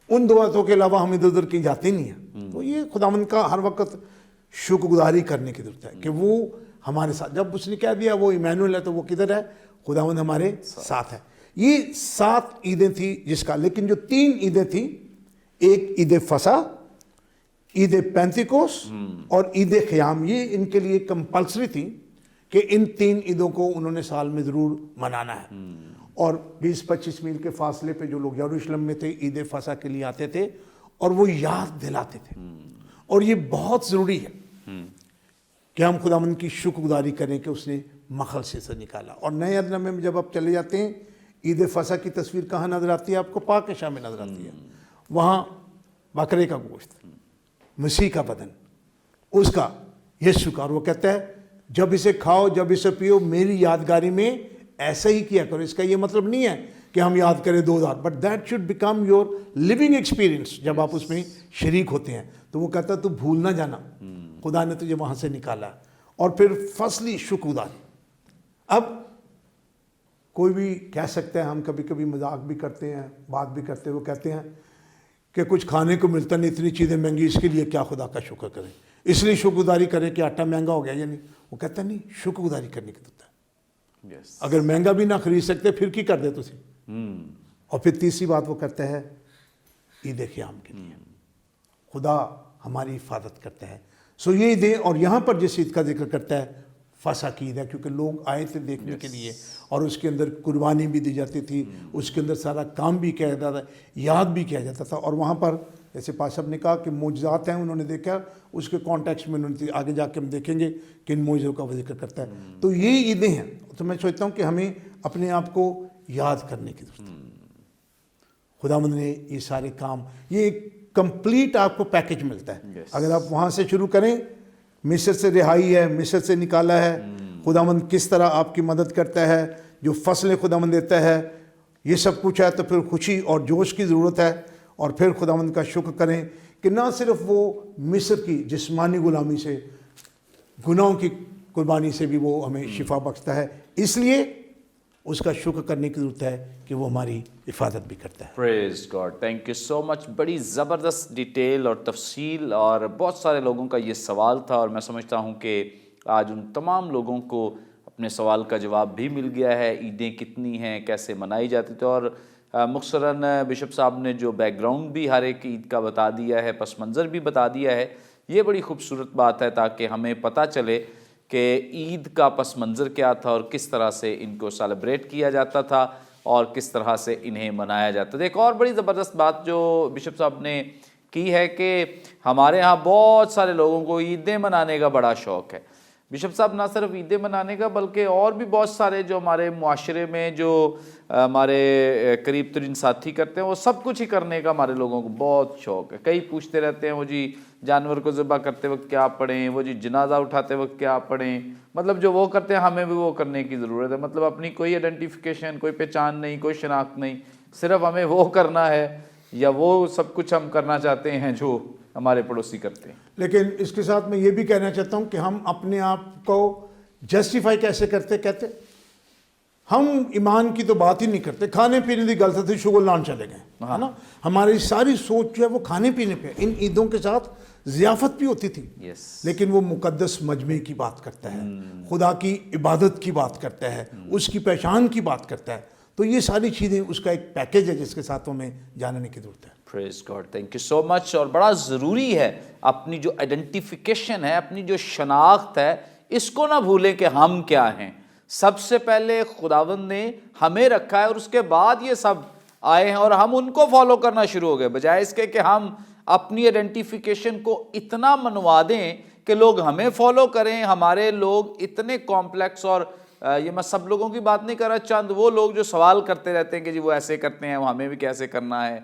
Speaker 3: ان دعاتوں کے علاوہ ہم ادھر ادھر کہیں جاتے نہیں ہیں. تو یہ خداوند کا ہر وقت شکر گزاری کرنے کی ضرورت ہے کہ وہ ہمارے ساتھ, جب اس نے کہہ دیا وہ ایمانویل ہے تو وہ کدھر ہے, خداوند ہمارے ساتھ ہے. یہ 7 عیدیں تھیں جس کا, لیکن جو 3 عیدیں تھیں, ایک عید فصح, عید پینتیکوس اور عید قیام, یہ ان کے لیے کمپلسری تھی کہ ان 3 عیدوں کو انہوں نے سال میں ضرور منانا ہے. اور 20-25 میل کے فاصلے پہ جو لوگ یروشلم میں تھے عید فصح کے لیے آتے تھے اور وہ یاد دلاتے تھے. اور یہ بہت ضروری ہے کہ ہم خداوند کی شکر گزاری کریں کہ اس نے مخلصی سے نکالا. اور نئے عہد نامے میں جب آپ چلے جاتے ہیں, عید فصح کی تصویر کہاں نظر آتی ہے آپ کو؟ پاک شاہ میں نظر آتی ہے. وہاں بکرے کا گوشت, مسیح کا بدن, اس کا یسوع کا. اور وہ کہتا ہے جب اسے کھاؤ, جب اسے پیو, میری یادگاری میں ایسا ہی کیا کرو. اس کا یہ مطلب نہیں ہے کہ ہم یاد کریں 2000, but that should become your living experience. جب آپ اس میں شریک ہوتے ہیں تو وہ کہتا ہے تو بھول نہ جانا, خدا نے تجھے وہاں سے نکالا. اور پھر فصلی شکر گزاری. اب کوئی بھی کہہ سکتا ہے, ہم کبھی کبھی مذاق بھی کرتے ہیں, بات بھی کرتے ہیں, وہ کہتے ہیں کہ کچھ کھانے کو ملتا نہیں, اتنی چیزیں مہنگی, اس کے لیے کیا خدا کا شکر کریں, اس لیے شکر گزاری کریں کہ آٹا مہنگا ہو گیا. یعنی وہ کہتا ہے نہیں, شکر گزاری کرنے کی ضرورت ہے. اگر مہنگا بھی نہ خرید سکتے پھر کی کر دے تسی. اور پھر تیسری بات وہ کرتا ہے عید قیام کے لیے خدا ہماری حفاظت کرتا ہے. سو یہ عیدیں, اور یہاں پر جس عید کا ذکر کرتا ہے فصح کی عید ہے, کیونکہ لوگ آئے تھے دیکھنے کے لیے, اور اس کے اندر قربانی بھی دی جاتی تھی, اس کے اندر سارا کام بھی کیا جاتا تھا, یاد بھی کیا جاتا تھا. اور وہاں پر جیسے پاس صاحب نے کہا کہ معجزات ہیں, انہوں نے دیکھا, اس کے کانٹیکسٹ میں انہوں نے, آگے جا کے ہم دیکھیں گے کہ ان معجزوں کا وہ ذکر کرتا ہے. تو یہ عیدیں ہیں. تو میں سوچتا ہوں کہ ہمیں اپنے آپ کو یاد کرنے کی ضرورت ہے. خداوند نے یہ سارے کام, یہ ایک کمپلیٹ آپ کو پیکج ملتا ہے. اگر آپ وہاں سے شروع کریں, مصر سے رہائی ہے, مصر سے نکالا ہے, خداوند کس طرح آپ کی مدد کرتا ہے, جو فصلیں خداوند دیتا ہے, یہ سب کچھ ہے. تو پھر خوشی اور جوش کی ضرورت ہے. اور پھر خداوند کا شکر کریں کہ نہ صرف وہ مصر کی جسمانی غلامی سے, گناہوں کی قربانی سے بھی وہ ہمیں شفا بخشتا ہے, اس لیے اس کا شکر کرنے کی ضرورت ہے کہ وہ ہماری حفاظت بھی کرتا ہے.
Speaker 1: پریز گاڈ, تھینک یو سو مچ. بڑی زبردست ڈیٹیل اور تفصیل, اور بہت سارے لوگوں کا یہ سوال تھا, اور میں سمجھتا ہوں کہ آج ان تمام لوگوں کو اپنے سوال کا جواب بھی مل گیا ہے. عیدیں کتنی ہیں, کیسے منائی جاتی تھی, اور مختصراً بشپ صاحب نے جو بیک گراؤنڈ بھی ہر ایک عید کا بتا دیا ہے, پس منظر بھی بتا دیا ہے. یہ بڑی خوبصورت بات ہے تاکہ ہمیں پتہ چلے کہ عید کا پس منظر کیا تھا, اور کس طرح سے ان کو سیلیبریٹ کیا جاتا تھا, اور کس طرح سے انہیں منایا جاتا تھا. ایک اور بڑی زبردست بات جو بشپ صاحب نے کی ہے کہ ہمارے ہاں بہت سارے لوگوں کو عیدیں منانے کا بڑا شوق ہے. بشپ صاحب نہ صرف عیدیں منانے کا بلکہ اور بھی بہت سارے جو ہمارے معاشرے میں جو ہمارے قریب ترین ساتھی کرتے ہیں, وہ سب کچھ ہی کرنے کا ہمارے لوگوں کو بہت شوق ہے. کئی پوچھتے رہتے ہیں وہ جی جانور کو ذبح کرتے وقت کیا پڑھیں, وہ جی جنازہ اٹھاتے وقت کیا پڑھیں, مطلب جو وہ کرتے ہیں ہمیں بھی وہ کرنے کی ضرورت ہے. مطلب اپنی کوئی آئیڈینٹیفیکیشن, کوئی پہچان نہیں, کوئی شناخت نہیں, صرف ہمیں وہ کرنا ہے, یا وہ سب کچھ ہم کرنا چاہتے ہیں جو ہمارے پڑوسی کرتے ہیں.
Speaker 3: لیکن اس کے ساتھ میں یہ بھی کہنا چاہتا ہوں کہ ہم اپنے آپ کو جسٹیفائی کیسے کہتے ہم ایمان کی تو بات ہی نہیں کرتے, کھانے پینے کی گل تھی شغل لان چلے گئے, ہے نا. ہماری ساری سوچ جو ہے وہ کھانے پینے پہ. ان عیدوں کے ساتھ ضیافت بھی ہوتی تھی, لیکن وہ مقدس مجمع کی بات کرتا ہے, خدا کی عبادت کی بات کرتا ہے, اس کی پہچان کی بات کرتا ہے. تو یہ ساری چیزیں اس کا ایک پیکیج ہے جس کے ساتھ ہمیں جاننے کی ضرورت ہے.
Speaker 1: پریز گاڈ, تھینک یو سو مچ. اور بڑا ضروری ہے اپنی جو آئیڈینٹیفیکیشن ہے, اپنی جو شناخت ہے, اس کو نہ بھولیں کہ ہم کیا ہیں. سب سے پہلے خداوند نے ہمیں رکھا ہے اور اس کے بعد یہ سب آئے ہیں اور ہم ان کو فالو کرنا شروع ہو گئے, بجائے اس کے کہ ہم اپنی آئیڈینٹیفیکیشن کو اتنا منوا دیں کہ لوگ ہمیں فالو کریں. ہمارے لوگ اتنے کمپلیکس, اور یہ میں سب لوگوں کی بات نہیں کر رہا, چند وہ لوگ جو سوال کرتے رہتے ہیں کہ جی وہ ایسے کرتے ہیں, وہ ہمیں بھی کیسے کرنا ہے,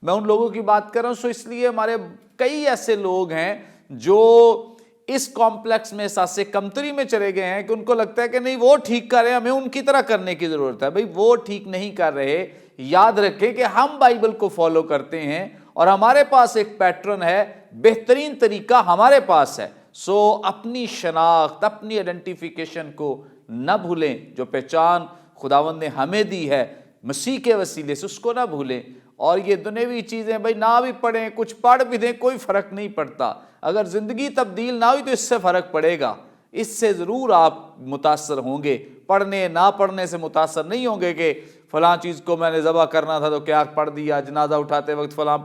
Speaker 1: میں ان لوگوں کی بات کر رہا ہوں. سو اس لیے ہمارے کئی ایسے لوگ ہیں جو اس کمپلیکس میں احساس کمتری میں چلے گئے ہیں کہ ان کو لگتا ہے کہ نہیں وہ ٹھیک کر رہے ہیں, ہمیں ان کی طرح کرنے کی ضرورت ہے. بھئی وہ ٹھیک نہیں کر رہے. یاد رکھیں کہ ہم بائبل کو فالو کرتے ہیں اور ہمارے پاس ایک پیٹرن ہے, بہترین طریقہ ہمارے پاس ہے. سو اپنی شناخت, اپنی آئیڈینٹیفیکیشن کو نہ بھولیں. جو پہچان خداوند نے ہمیں دی ہے مسیح کے وسیلے سے, اس کو نہ بھولیں. اور یہ دنیاوی چیزیں بھائی نہ بھی پڑھیں, کچھ پڑھ بھی دیں, کوئی فرق نہیں پڑتا. اگر زندگی تبدیل نہ ہوئی تو اس سے فرق پڑے گا, اس سے ضرور آپ متاثر ہوں گے. پڑھنے نہ پڑھنے سے متاثر نہیں ہوں گے کہ فلاں چیز کو میں نے ذبح کرنا تھا تو کیا پڑھ دیا, جنازہ اٹھاتے وقت فلاں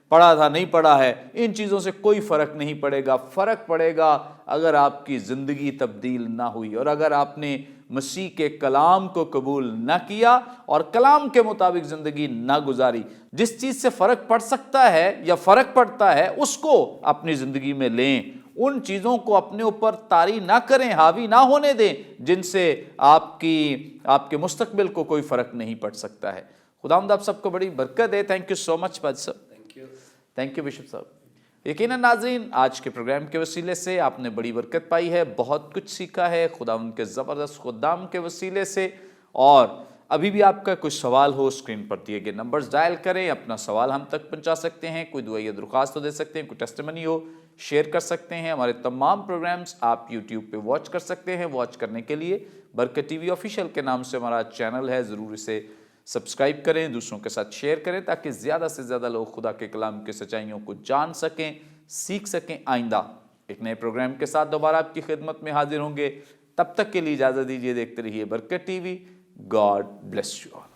Speaker 1: پڑھا تھا نہیں پڑھا ہے. ان چیزوں سے کوئی فرق نہیں پڑے گا. فرق پڑے گا اگر آپ کی زندگی تبدیل نہ ہوئی اور اگر آپ نے مسیح کے کلام کو قبول نہ کیا اور کلام کے مطابق زندگی نہ گزاری. جس چیز سے فرق پڑ سکتا ہے یا فرق پڑتا ہے اس کو اپنی زندگی میں لیں. ان چیزوں کو اپنے اوپر طاری نہ کریں, حاوی نہ ہونے دیں جن سے آپ کے مستقبل کو کوئی فرق نہیں پڑ سکتا ہے. خداوند آپ سب کو بڑی برکت دے. تھینک یو سو مچ پاد صاحب. تھینک یو بشپ صاحب. یقیناً ناظرین آج کے پروگرام کے وسیلے سے آپ نے بڑی برکت پائی ہے, بہت کچھ سیکھا ہے خداوند کے زبردست خدام کے وسیلے سے. اور ابھی بھی آپ کا کوئی سوال ہو, اسکرین پر دیے گئے نمبرز ڈائل کریں, اپنا سوال ہم تک پہنچا سکتے ہیں. کوئی دعائیہ درخواست تو دے سکتے ہیں, کوئی ٹیسٹیمنی ہو شیئر کر سکتے ہیں. ہمارے تمام پروگرامز آپ یوٹیوب پہ واچ کر سکتے ہیں. واچ کرنے کے لیے برکت ٹی وی آفیشیل کے نام سے ہمارا چینل ہے, ضرور اسے سبسکرائب کریں, دوسروں کے ساتھ شیئر کریں تاکہ زیادہ سے زیادہ لوگ خدا کے کلام کی سچائیوں کو جان سکیں, سیکھ سکیں. آئندہ ایک نئے پروگرام کے ساتھ دوبارہ آپ کی خدمت میں حاضر ہوں گے. تب تک کے لیے اجازت دیجیے, دیکھتے رہیے برکت T V. God bless you all.